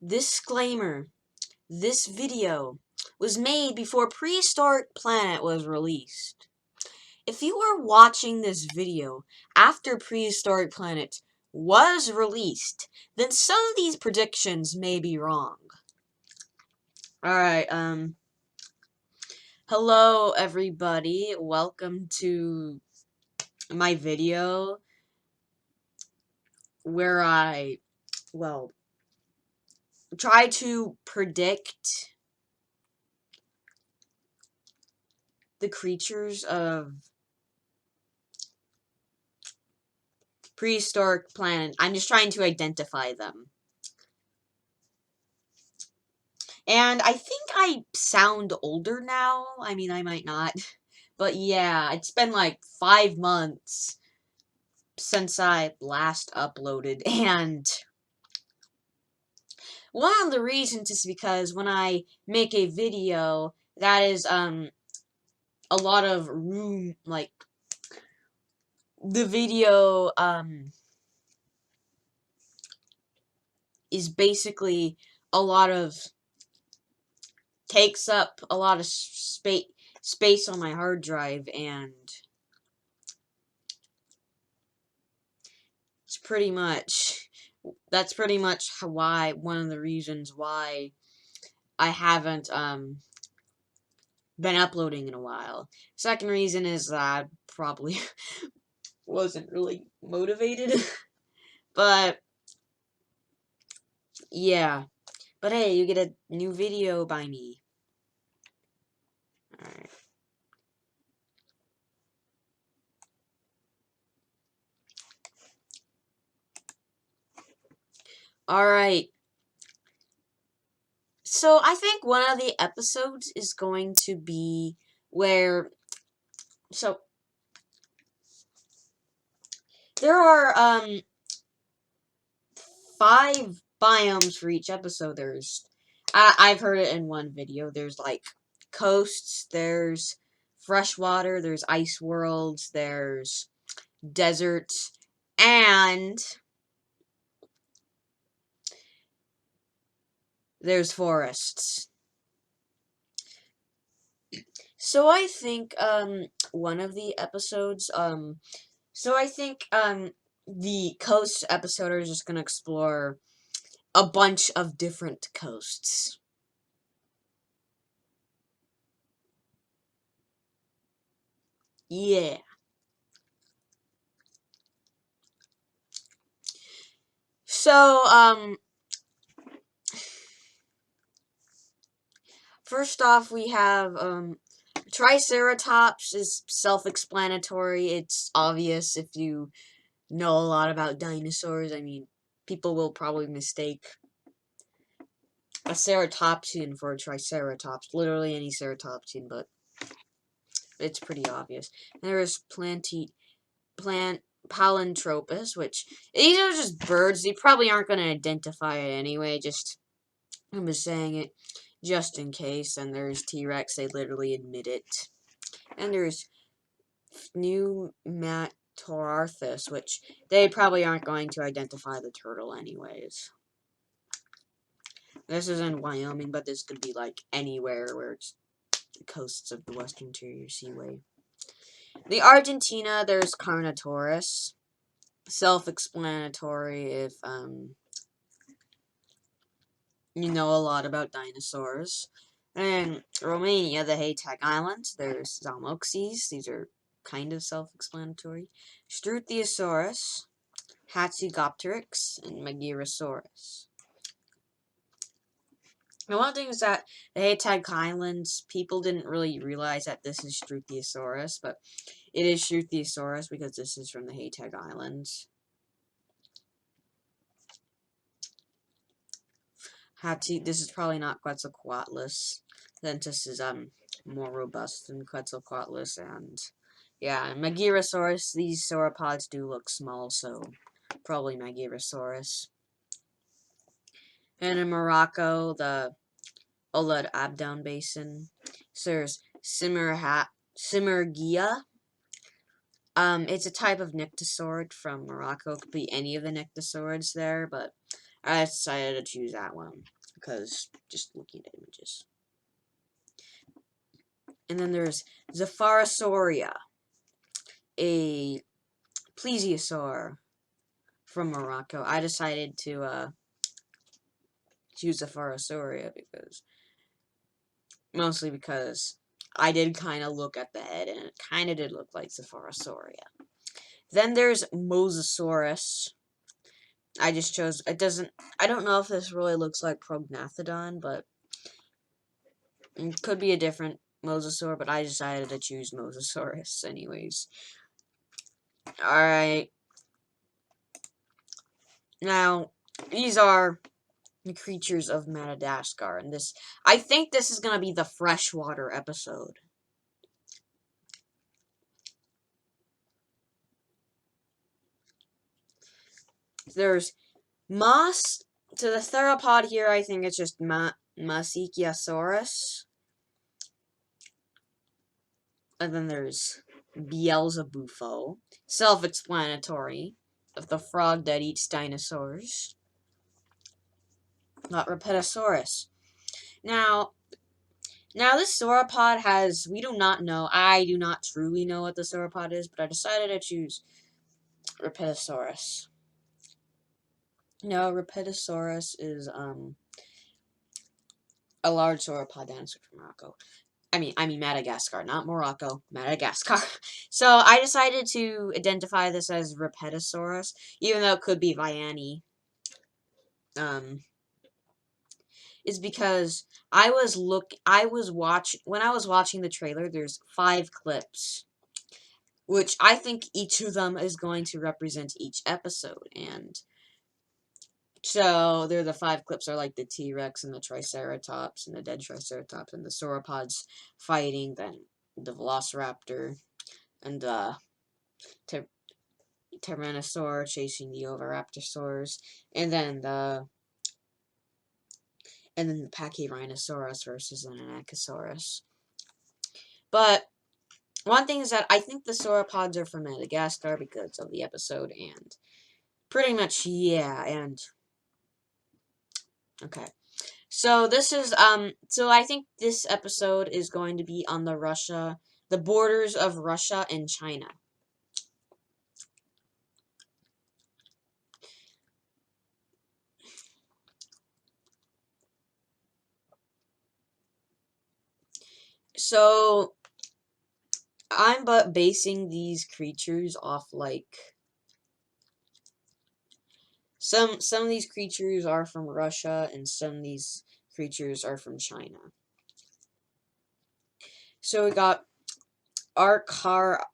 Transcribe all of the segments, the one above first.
Disclaimer: this video was made before Prehistoric Planet was released. If you are watching this video after Prehistoric Planet was released, then some of these predictions may be wrong. Alright, hello everybody, welcome to my video where I, try to predict the creatures of Prehistoric Planet. I'm just trying to identify them. And I think I sound older now. I mean, I might not. But yeah, it's been like 5 months since I last uploaded. And one of the reasons is because when I make a video, that is, a lot of room, like, the video, is basically a lot of, takes up a lot of space on my hard drive, and that's pretty much why, one of the reasons why I haven't, been uploading in a while. Second reason is that I probably wasn't really motivated, but, yeah. But hey, you get a new video by me. Alright. Alright. So, I think one of the episodes is going to be where, so, there are, 5 biomes for each episode. I've heard it in one video, there's, like, coasts, there's freshwater, there's ice worlds, there's deserts, and there's forests. So I think, one of the episodes, so I think, the coast episode is just gonna explore a bunch of different coasts. Yeah. So, first off, we have, Triceratops is self-explanatory. It's obvious if you know a lot about dinosaurs. I mean, people will probably mistake a ceratopsian for a triceratops. Literally any ceratopsian, but it's pretty obvious. There is Palantropus, which, these are just birds. You probably aren't going to identify it anyway. I'm just saying it just in case. And there's T-Rex. They literally admit it. And there's Pneumatorarthus, which they probably aren't going to identify the turtle anyways. This is in Wyoming, but this could be like anywhere where it's the coasts of the Western Interior Seaway. The Argentina, there's Carnotaurus. Self-explanatory if, you know a lot about dinosaurs. And Romania, the Haytag Islands, there's Zalmoxes. These are kind of self-explanatory. Struthiosaurus, Hatzegopteryx, and Megarosaurus. And one thing is that the Haytag Islands, people didn't really realize that this is Struthiosaurus, but it is Struthiosaurus because this is from the Haytag Islands. This is probably not Quetzalcoatlus. This is more robust than Quetzalcoatlus, and yeah, Megarosaurus. These sauropods do look small, so probably Megarosaurus. And in Morocco, the Ouled Abdown Basin. So there's Simmergia. It's a type of nyctosaurid from Morocco. It could be any of the nyctosaurids there, but I decided to choose that one because just looking at images. And then there's Zapharosauria, a plesiosaur from Morocco. I decided to choose Zapharosauria mostly because I did kind of look at the head, and it kind of did look like Zapharosauria. Then there's Mosasaurus. I just chose, I don't know if this really looks like Prognathodon, but it could be a different mosasaur, but I decided to choose Mosasaurus anyways. Alright. Now, these are the creatures of Madagascar, and I think this is gonna be the freshwater episode. There's Moss, to the theropod here, I think it's just Masichiosaurus. And then there's Beelzebufo, self-explanatory, of the frog that eats dinosaurs. Not Rapidosaurus. Now this sauropod has, we do not know, I do not truly know what the sauropod is, but I decided to choose Rapidosaurus. No, Rapidosaurus is, a large sauropod dinosaur from Morocco. I mean Madagascar, not Morocco, Madagascar. So I decided to identify this as Rapidosaurus, even though it could be Vianney. Is because when I was watching the trailer, there's 5 clips, which I think each of them is going to represent each episode, and so they're the 5 clips are like the T-Rex and the Triceratops and the dead Triceratops and the sauropods fighting, then the Velociraptor and the Tyrannosaur chasing the Oviraptorosaurs, and then the Pachyrhinosaurus versus an Ankylosaurus. But one thing is that I think the sauropods are from Madagascar because of the episode, and pretty much, yeah, and okay. So this is, so I think this episode is going to be on the borders of Russia and China. So, I'm but basing these creatures off, like, some of these creatures are from Russia, and some of these creatures are from China. So we got Arcararvia,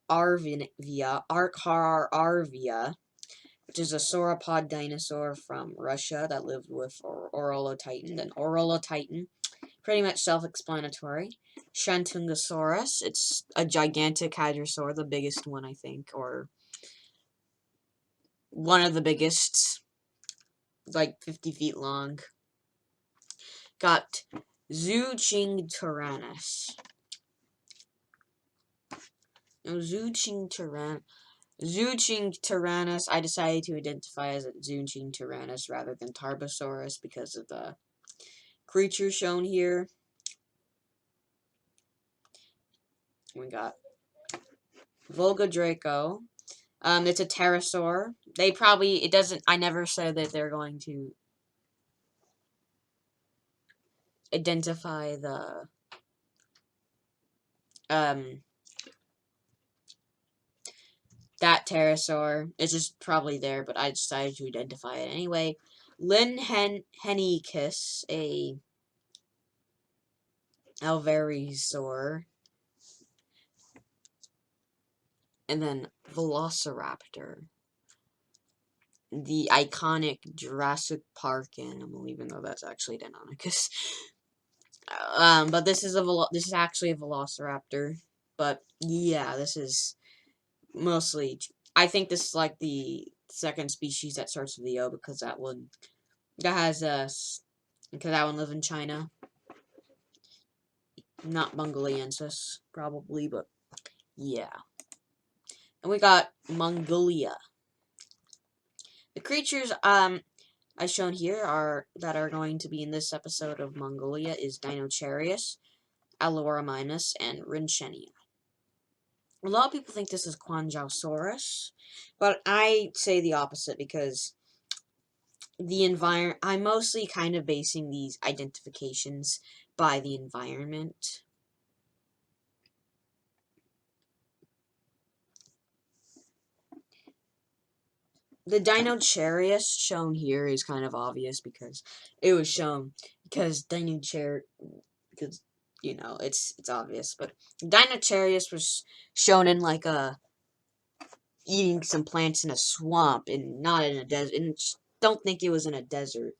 which is a sauropod dinosaur from Russia that lived with Orolotitan. Then Orolotitan, pretty much self-explanatory. Shantungosaurus, it's a gigantic hadrosaur, the biggest one, I think, or one of the biggest, like 50 feet long. Got Zoochingtyrannus. Zoochingtyrannus, I decided to identify as Zoochingtyrannus rather than Tarbosaurus because of the creature shown here. We got Volgodraco. It's a pterosaur. I never said that they're going to identify that pterosaur. It's just probably there, but I decided to identify it anyway. Linhenicus, a alvarezsaur. And then Velociraptor, the iconic Jurassic Park animal, even though that's actually Deinonychus. But this is actually a Velociraptor. But yeah, this is mostly. I think this is like the second species that starts with the O because that one lives in China. Not Mongoliensis, probably, but yeah. And we got Mongolia. The creatures, as shown here that are going to be in this episode of Mongolia is Dinocharius, Aloramimus, and Rinchenia. A lot of people think this is Quanjausaurus, but I say the opposite because the environment. I'm mostly kind of basing these identifications by the environment. The Dinocharius shown here is kind of obvious because it was shown because because you know it's obvious, but Dinocharius was shown in like a eating some plants in a swamp and not in a desert. And don't think it was in a desert,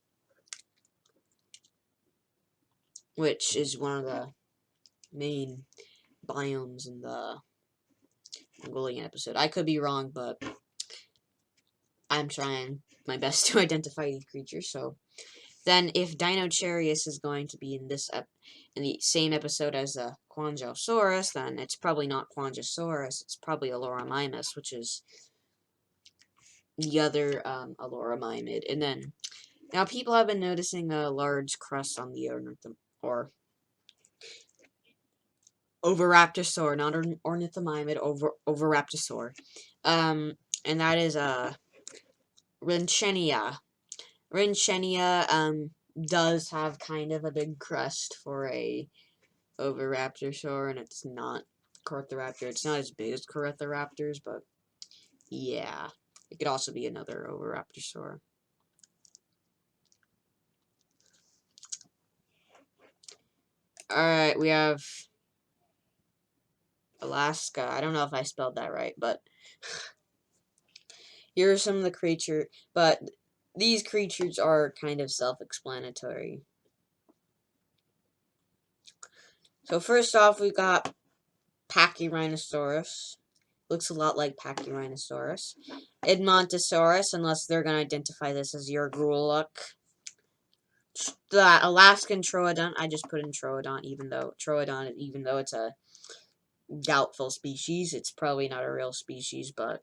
which is one of the main biomes in the Mongolian episode. I could be wrong, but I'm trying my best to identify these creatures. So then, if Dinocharius is going to be in in the same episode as the Quanjausaurus, then it's probably not Quanjausaurus. It's probably Aloramimus, which is the other Aloramimid. And then now people have been noticing a large crust on the or Oviraptorosaur, not Ornithomimid, Oviraptorosaur. And that is Rinchenia. Rinchenia does have kind of a big crest for a Oviraptorosaur, and it's not Corythoraptor. It's not as big as Corythoraptors, but yeah. It could also be another Oviraptorosaur. Alright, we have Alaska. I don't know if I spelled that right, but here are some of the creatures, but these creatures are kind of self-explanatory. So first off, we got Pachyrhinosaurus. Looks a lot like Pachyrhinosaurus. Edmontosaurus, unless they're going to identify this as Urgruluk. The Alaskan Troodon, I just put in Troodon, even though it's a doubtful species. It's probably not a real species, but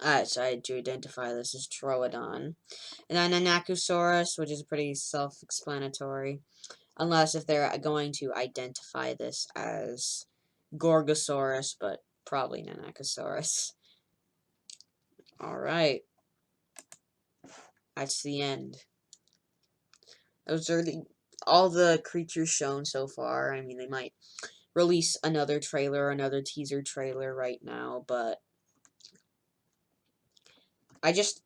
I decided to identify this as Troodon. And then Anacosaurus, which is pretty self-explanatory. Unless if they're going to identify this as Gorgosaurus, but probably Anacosaurus. Alright. That's the end. Those are all the creatures shown so far. I mean, they might release another trailer, another teaser trailer right now, but that's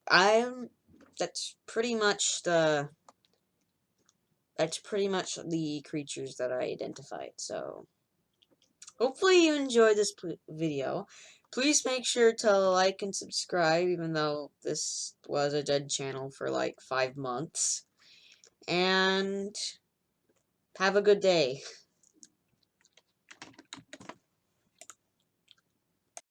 pretty much the creatures that I identified. So hopefully you enjoyed this video. Please make sure to like and subscribe, even though this was a dead channel for like 5 months. And have a good day.